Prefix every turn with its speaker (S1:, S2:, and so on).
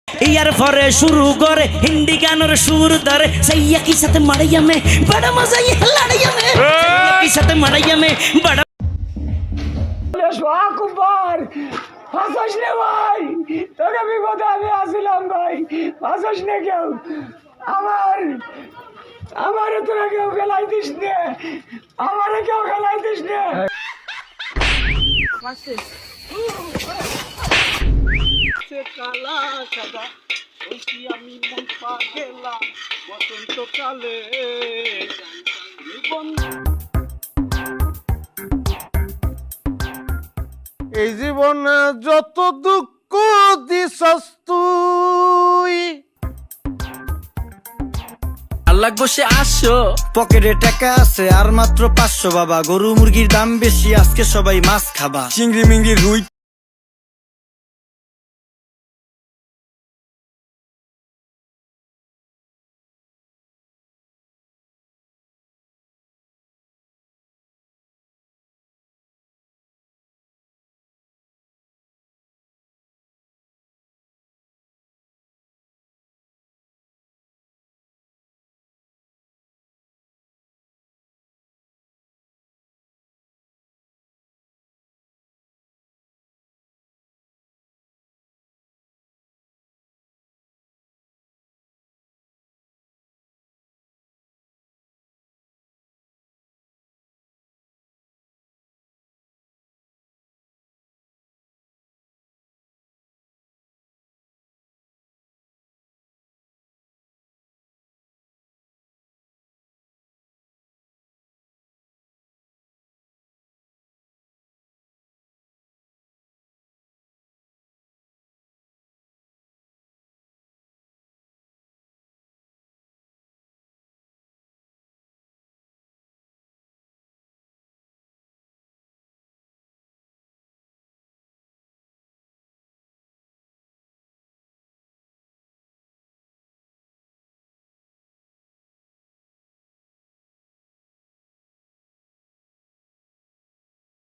S1: ইয়ার পরে শুরু করে হিন্দি গানের সুর ধরে সাইয়া কি সাথে মারাইয়া মে বড় মজা ইয়ে লড়াইয়া মে কি সাথে মারাইয়া মে বড়
S2: কুমার হাসাস নে ভাই, তোকে বিপদে আমি আসিলাম ভাই, হাসাস নে কেউ, আমারে তোরা কেউ খেলাই দিস নে, আমারে কেউ খেলাই দিস নে।
S3: কালা সাদা বলছি আমি মন পাগেলা বসন্তকালে এই জীবনে যত দুঃখ দিছস তুই
S4: আল্লাহ বসে আসো পকেটে টাকা আছে আর মাত্র 500 বাবা গরু মুরগির দাম বেশি আজকে সবাই মাছ খাবা চিংড়ি মিংড়ি রুই